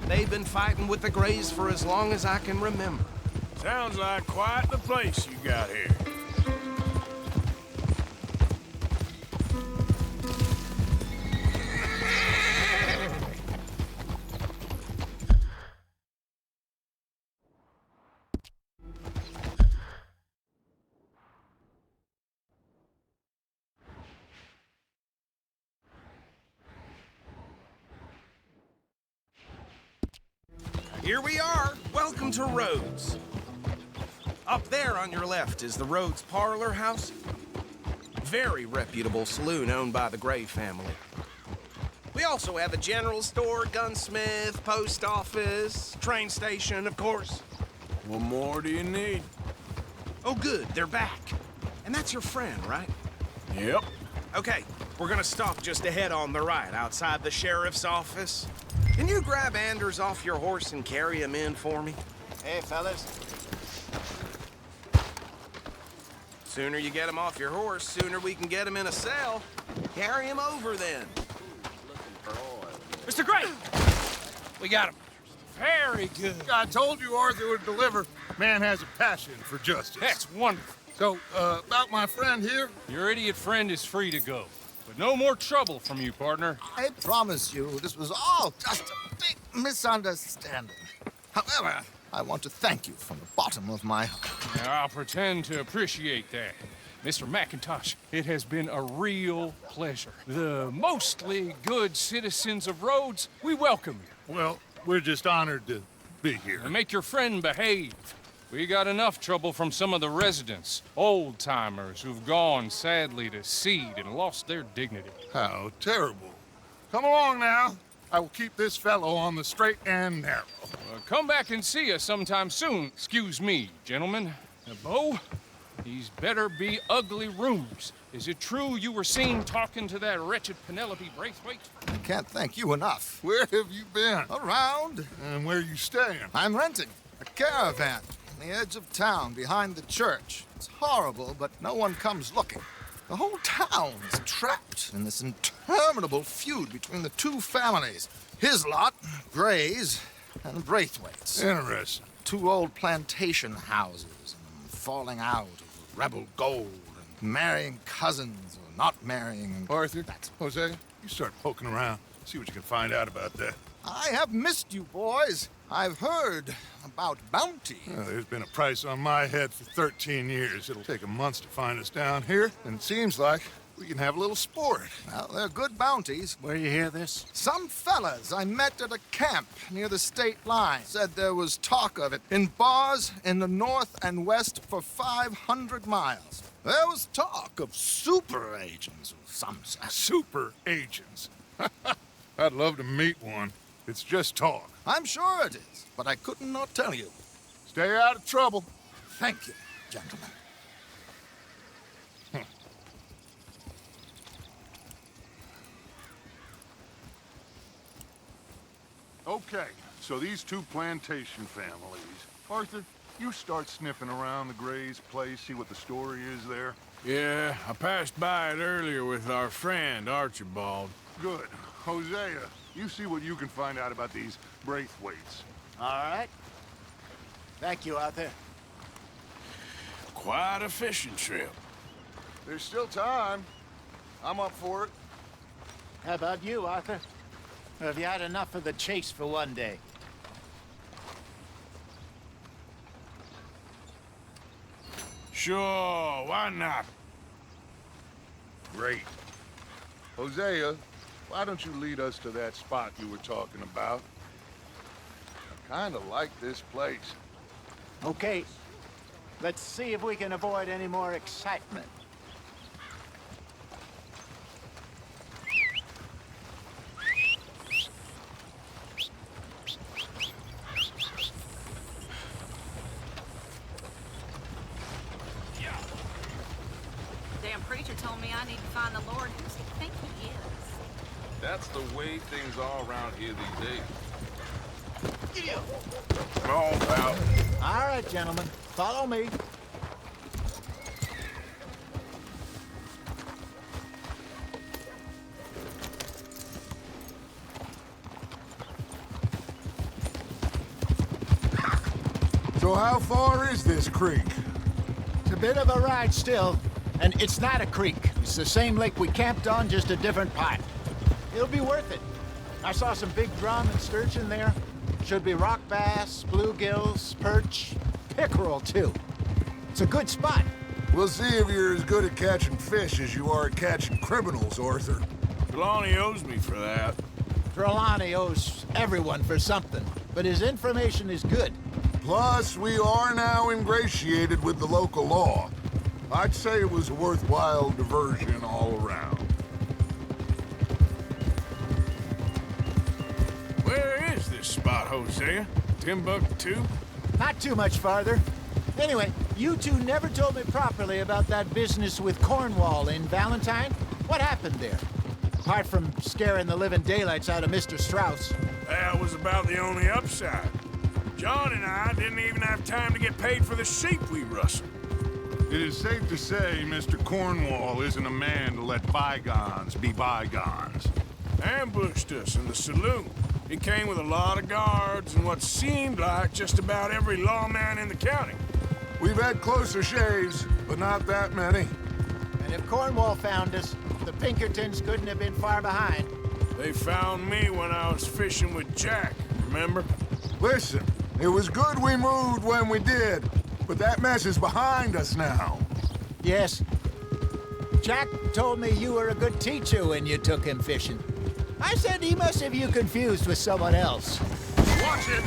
They've been fighting with the Grays for as long as I can remember. Sounds like quite the place you got here. Here we are. Welcome to Rhodes. Up there on your left is the Rhodes Parlor House. Very reputable saloon owned by the Gray family. We also have a general store, gunsmith, post office, train station, of course. What more do you need? Oh, good. They're back. And that's your friend, right? Yep. Okay, we're gonna stop just ahead on the right, outside the sheriff's office. Can you grab Anders off your horse and carry him in for me? Hey, fellas. Sooner you get him off your horse, sooner we can get him in a cell. Carry him over, then. Mr. Gray! We got him. Very good. I told you Arthur would deliver. Man has a passion for justice. That's wonderful. So, about my friend here? Your idiot friend is free to go. But no more trouble from you, partner. I promise you, this was all just a big misunderstanding. However, I want to thank you from the bottom of my heart. Now, I'll pretend to appreciate that. Mr. McIntosh, it has been a real pleasure. The mostly good citizens of Rhodes, we welcome you. Well, we're just honored to be here. And make your friend behave. We got enough trouble from some of the residents, old-timers who've gone, sadly, to seed and lost their dignity. How terrible. Come along now. I will keep this fellow on the straight and narrow. Come back and see us sometime soon. Excuse me, gentlemen. Bo, these better be ugly rumors. Is it true you were seen talking to that wretched Penelope Braithwaite? I can't thank you enough. Where have you been? Around. And where you staying? I'm renting a caravan on the edge of town behind the church. It's horrible, but no one comes looking. The whole town is trapped in this interminable feud between the two families. His lot, Gray's, and Braithwaite's. Interesting. Two old plantation houses, and falling out of rebel gold, and marrying cousins or not marrying. Arthur, Jose, you start poking around. See what you can find out about that. I have missed you, boys. I've heard about bounty. There's been a price on my head for 13 years. It'll take a month to find us down here, and it seems like we can have a little sport. Well, they're good bounties. Where you hear this? Some fellas I met at a camp near the state line said there was talk of it in bars in the north and west for 500 miles. There was talk of super agents of some sort. Super agents. I'd love to meet one. It's just talk. I'm sure it is, but I couldn't not tell you. Stay out of trouble. Thank you, gentlemen. Okay, so these two plantation families. Arthur, you start sniffing around the Gray's place, see what the story is there. Yeah, I passed by it earlier with our friend, Archibald. Good. Hosea, you see what you can find out about these Braithwaites. All right. Thank you, Arthur. Quite a fishing trip. There's still time. I'm up for it. How about you, Arthur? Or have you had enough of the chase for one day? Sure, why not? Great. Hosea, why don't you lead us to that spot you were talking about? I kind of like this place. Okay. Let's see if we can avoid any more excitement. Damn preacher told me I need to find the Lord. Who does he think he is? That's the way things are around here these days. Come on, pal. All right, gentlemen. Follow me. So how far is this creek? It's a bit of a ride still, and it's not a creek. It's the same lake we camped on, just a different part. It'll be worth it. I saw some big drum and sturgeon there. Should be rock bass, bluegills, perch, pickerel, too. It's a good spot. We'll see if you're as good at catching fish as you are at catching criminals, Arthur. Trelawney owes me for that. Trelawney owes everyone for something, but his information is good. Plus, we are now ingratiated with the local law. I'd say it was a worthwhile diversion all around. Where is this spot, Hosea? Timbuktu? Not too much farther. Anyway, you two never told me properly about that business with Cornwall in Valentine. What happened there? Apart from scaring the living daylights out of Mr. Strauss. That was about the only upside. John and I didn't even have time to get paid for the sheep we rustled. It is safe to say Mr. Cornwall isn't a man to let bygones be bygones. Ambushed us in the saloon. He came with a lot of guards and what seemed like just about every lawman in the county. We've had closer shaves, but not that many. And if Cornwall found us, the Pinkertons couldn't have been far behind. They found me when I was fishing with Jack, remember? Listen, it was good we moved when we did, but that mess is behind us now. Yes. Jack told me you were a good teacher when you took him fishing. I said he must have you confused with someone else. Watch it!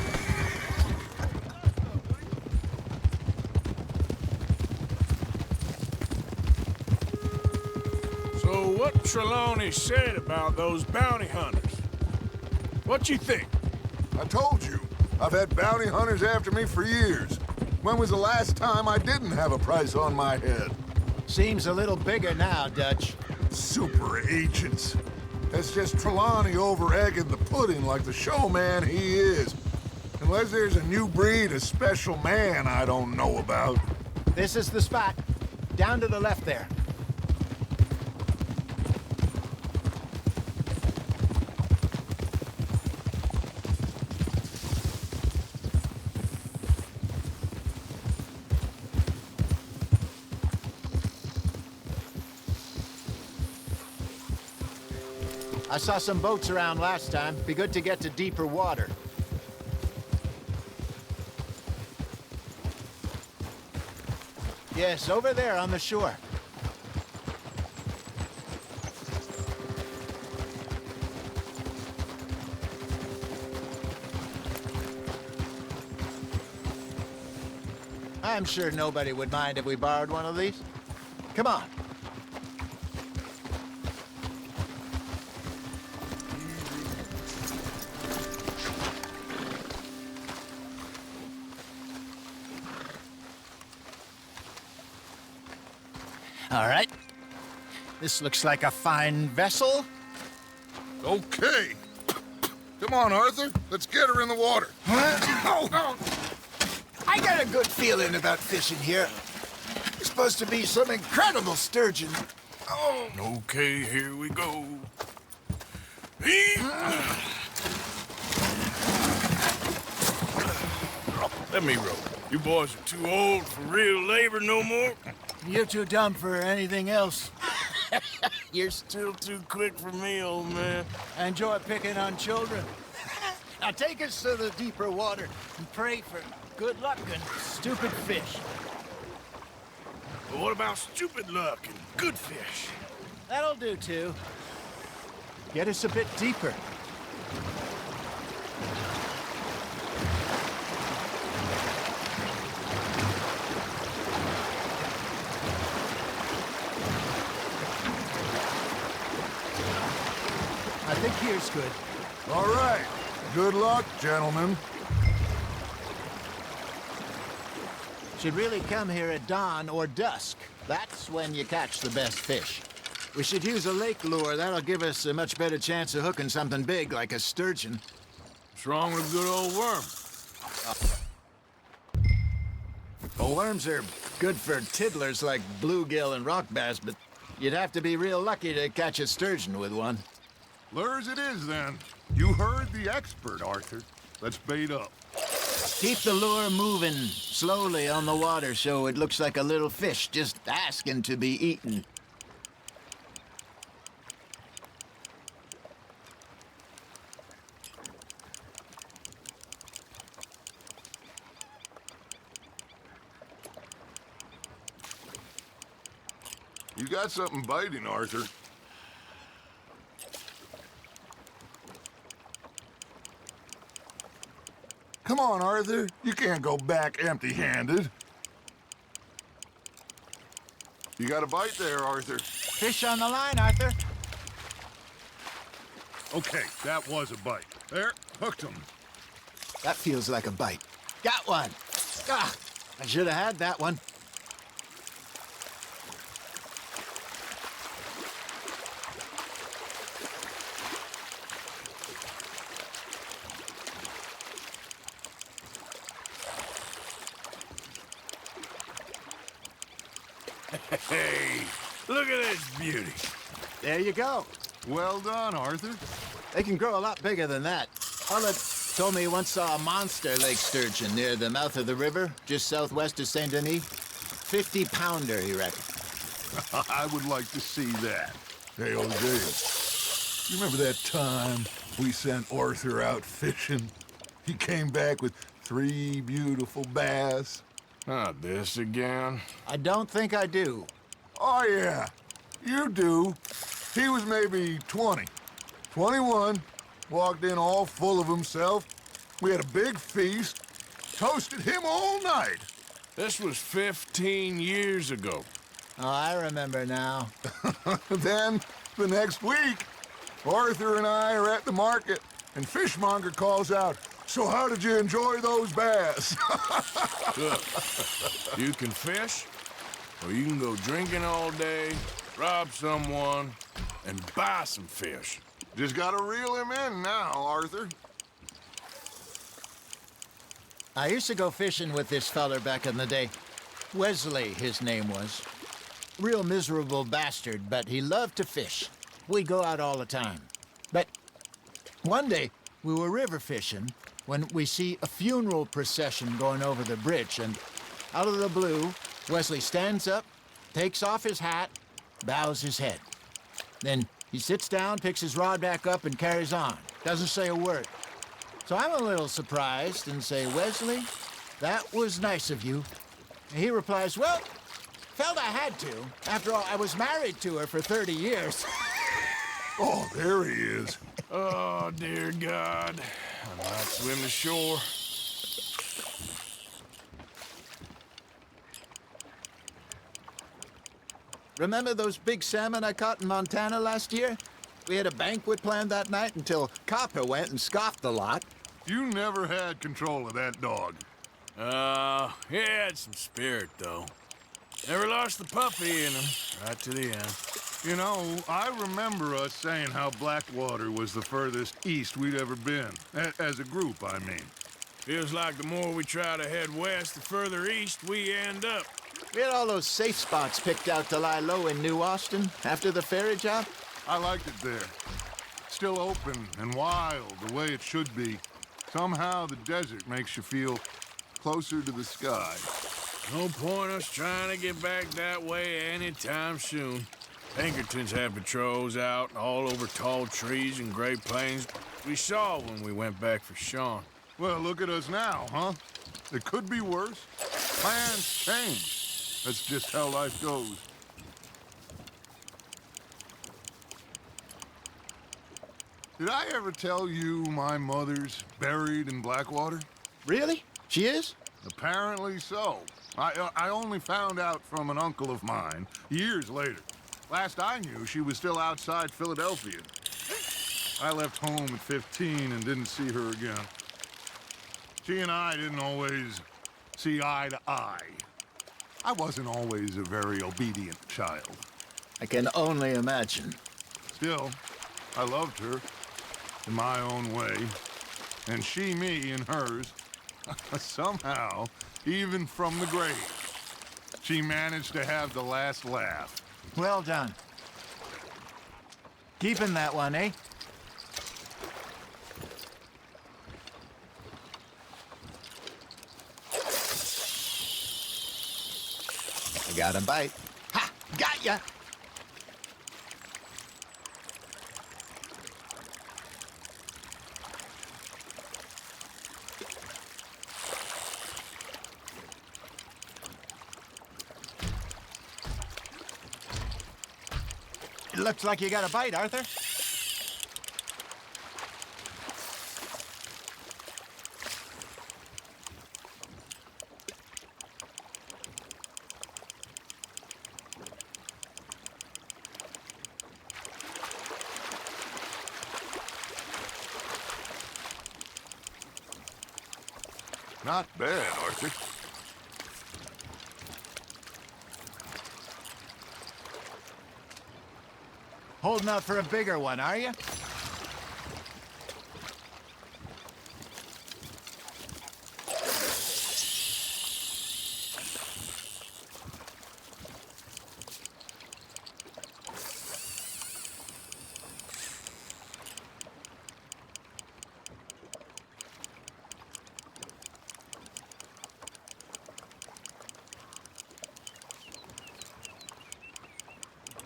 So what Trelawney said about those bounty hunters? What you think? I told you, I've had bounty hunters after me for years. When was the last time I didn't have a price on my head? Seems a little bigger now, Dutch. Super agents. That's just Trelawney over-egging the pudding like the showman he is. Unless there's a new breed of special man I don't know about. This is the spot. Down to the left there. I saw some boats around last time. Be good to get to deeper water. Yes, over there on the shore. I'm sure nobody would mind if we borrowed one of these. Come on. All right. This looks like a fine vessel. Okay. Come on, Arthur. Let's get her in the water. I got a good feeling about fishing here. It's supposed to be some incredible sturgeon. Oh. Okay, here we go. Let me row. You boys are too old for real labor no more. You're too dumb for anything else. You're still too quick for me, old man. I enjoy picking on children. Now take us to the deeper water and pray for good luck and stupid fish. But what about stupid luck and good fish? That'll do, too. Get us a bit deeper. I think here's good. All right. Good luck, gentlemen. Should really come here at dawn or dusk. That's when you catch the best fish. We should use a lake lure. That'll give us a much better chance of hooking something big like a sturgeon. What's wrong with good old worm? Well, worms are good for tiddlers like bluegill and rock bass, but you'd have to be real lucky to catch a sturgeon with one. Lures it is, then. You heard the expert, Arthur. Let's bait up. Keep the lure moving slowly on the water so it looks like a little fish just asking to be eaten. You got something biting, Arthur. Come on, Arthur. You can't go back empty-handed. You got a bite there, Arthur. Fish on the line, Arthur. Okay, that was a bite. There, hooked him. That feels like a bite. Got one. Ah, I should have had that one. Hey, look at this beauty. There you go. Well done, Arthur. They can grow a lot bigger than that. Olive told me he once saw a monster lake sturgeon near the mouth of the river, just southwest of Saint Denis. 50-pounder, he reckoned. I would like to see that. Hey, old Dale, you remember that time we sent Arthur out fishing? He came back with 3 beautiful bass. Not this again. I don't think I do. Oh, yeah. You do. He was maybe 20. 21. Walked in all full of himself. We had a big feast. Toasted him all night. This was 15 years ago. Oh, I remember now. Then, the next week, Arthur and I are at the market, and Fishmonger calls out, "So how did you enjoy those bass?" Look, you can fish, or you can go drinking all day, rob someone, and buy some fish. Just gotta reel him in now, Arthur. I used to go fishing with this feller back in the day. Wesley, his name was. Real miserable bastard, but he loved to fish. We'd go out all the time. But one day, we were river fishing when we see a funeral procession going over the bridge, and out of the blue, Wesley stands up, takes off his hat, bows his head. Then He sits down, picks his rod back up, and carries on. Doesn't say a word. So I'm a little surprised and say, Wesley, that was nice of you. And he replies, well, felt I had to. After all, I was married to her for 30 years. Oh, there he is. Oh, dear God. I might swim to shore. Remember those big salmon I caught in Montana last year? We had a banquet planned that night until Copper went and scoffed the lot. You never had control of that dog. He had some spirit, though. Never lost the puppy in him, right to the end. You know, I remember us saying how Blackwater was the furthest east we'd ever been. As a group, I mean. Feels like the more we try to head west, the further east we end up. We had all those safe spots picked out to lie low in New Austin after the ferry job. I liked it there. Still open and wild, the way it should be. Somehow the desert makes you feel closer to the sky. No point us trying to get back that way anytime soon. Pinkertons had patrols out all over tall trees and Great Plains. We saw when we went back for Sean. Well, look at us now, huh? It could be worse. Plans change. That's just how life goes. Did I ever tell you my mother's buried in Blackwater? Really? She is? Apparently so. I only found out from an uncle of mine years later. Last I knew, she was still outside Philadelphia. I left home at 15 and didn't see her again. She and I didn't always see eye to eye. I wasn't always a very obedient child. I can only imagine. Still, I loved her in my own way, and she me in hers. Somehow, even from the grave, she managed to have the last laugh. Well done. Keeping that one, eh? I got a bite. Ha! Got ya! It looks like you got a bite, Arthur. Not bad, Arthur. Holding out for a bigger one, are you?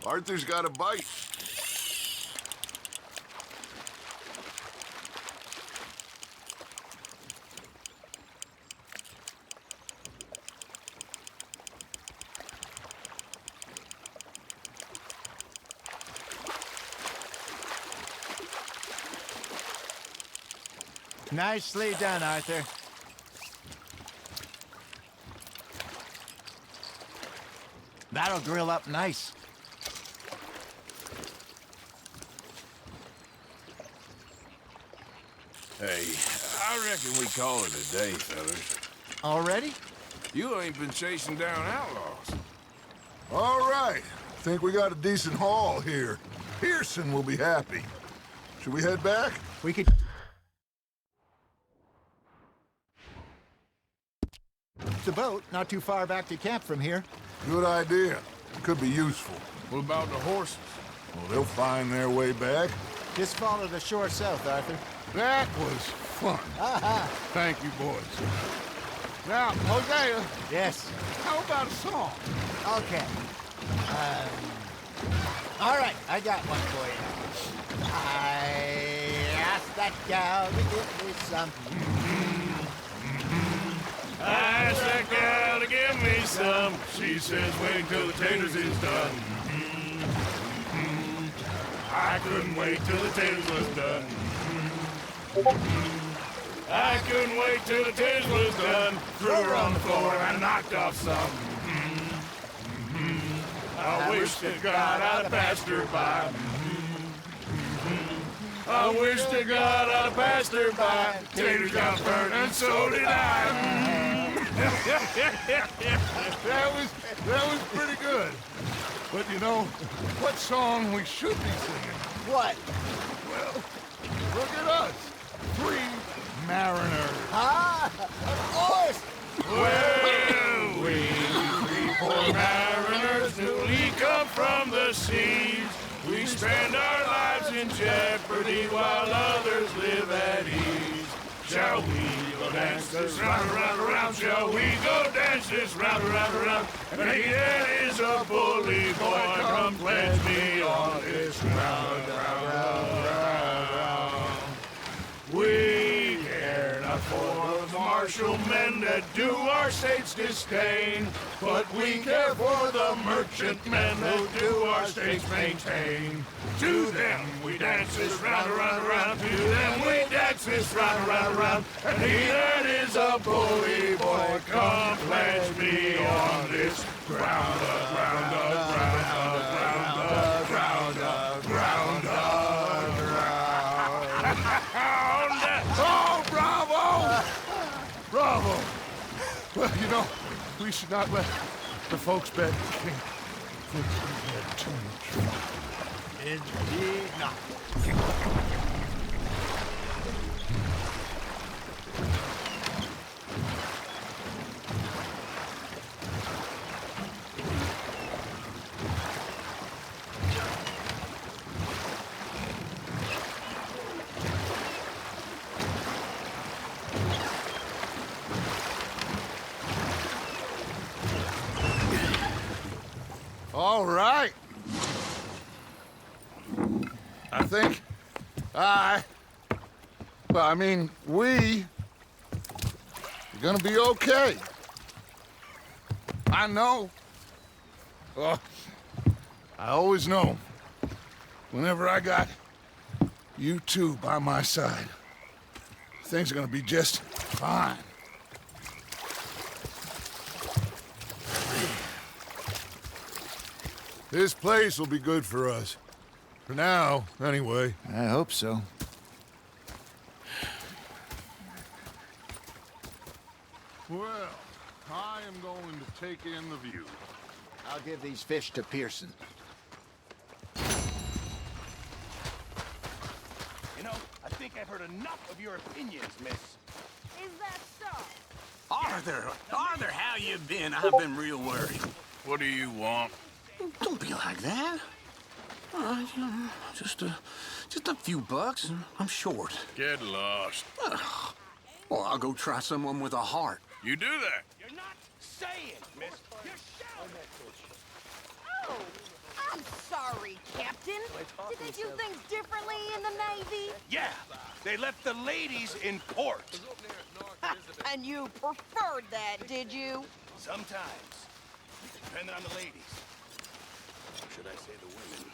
Arthur's got a bite. Nicely done, Arthur. That'll grill up nice. Hey, I reckon we call it a day, fellas. Already? You ain't been chasing down outlaws. All right. Think we got a decent haul here. Pearson will be happy. Should we head back? We could... The boat, not too far back to camp from here. Good idea. Could be useful. What about the horses? Well, they'll find their way back. Just follow the shore south, Arthur. That was fun. Aha! Thank you, boys. Now, Hosea. Yes. How about a song? Okay. All right, I got one for you. I asked that gal to give me some. I asked that gal to give me some. She says wait till the taters is done. I couldn't wait till the taters was done. I couldn't wait till the taters was done. Threw her on the floor and I knocked off some. I wish to God I'd have passed her by. I wish to God I'd have passed her by. Taters got burned and so did I. That was pretty good. But you know, what song we should be singing? What? Well, look at us. 3 mariners. Ah, of course. Well, we 3 poor mariners newly come from the seas. We spend our lives in jeopardy while others live at ease. Shall we go dance this round, around, around? Shall we go dance this round, around, around? And he that is a bully boy, come pledge me on this round, round, round, round. We care not for the martial men that do our state's disdain, but we care for the merchant men who do our states maintain. To them we dance this round, around, around. To them we dance this round, around, around. And he that is a bully boy, come pledge me on this ground, ground, ground, ground, ground, ground, ground. Oh, bravo! Bravo! Well, you know, we should not let the folks back at the king think we had too much. Indeed not. All right. I think we are gonna be okay. I know. Oh, I always know. Whenever I got you two by my side, things are gonna be just fine. This place will be good for us. For now, anyway. I hope so. Well, I am going to take in the view. I'll give these fish to Pearson. You know, I think I've heard enough of your opinions, miss. Is that so? Arthur, how you been? I've been real worried. What do you want? Don't be like that. Just a few bucks, and I'm short. Get lost. Well, I'll go try someone with a heart. You do that. You're not saying, miss. You're shouting. Oh, I'm sorry, Captain. Did they do things differently in the Navy? Yeah, they left the ladies in port. And you preferred that, did you? Sometimes, depending on the ladies. Or should I say the women?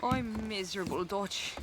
I'm miserable, Dutch.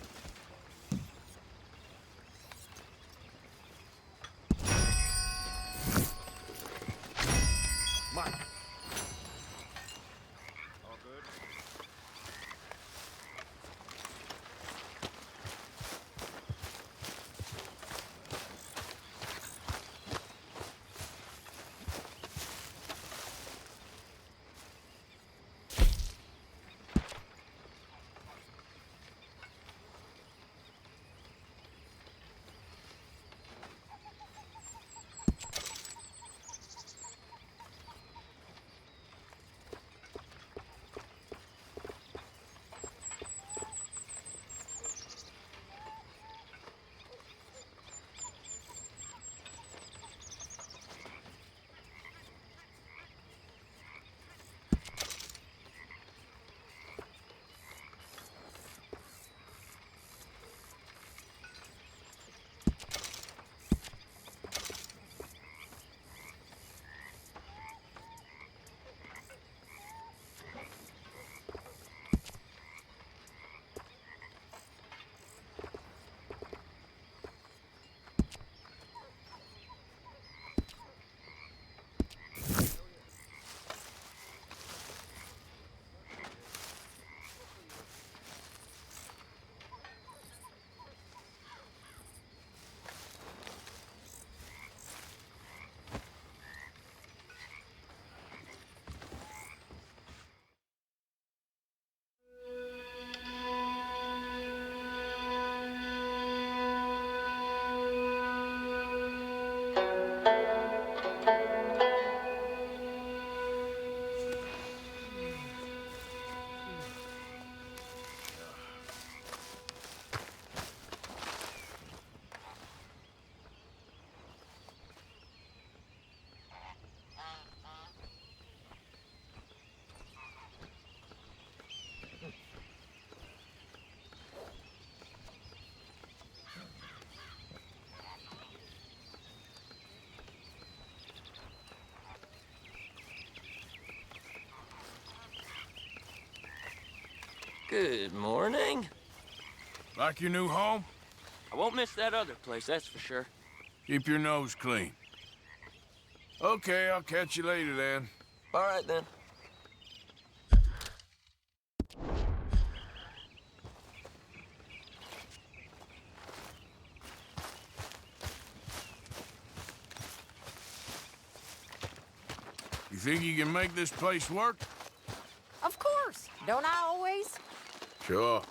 Good morning. Like your new home? I won't miss that other place, that's for sure. Keep your nose clean. Okay, I'll catch you later then. All right, then. You think you can make this place work? Of course. Don't I always? Sure.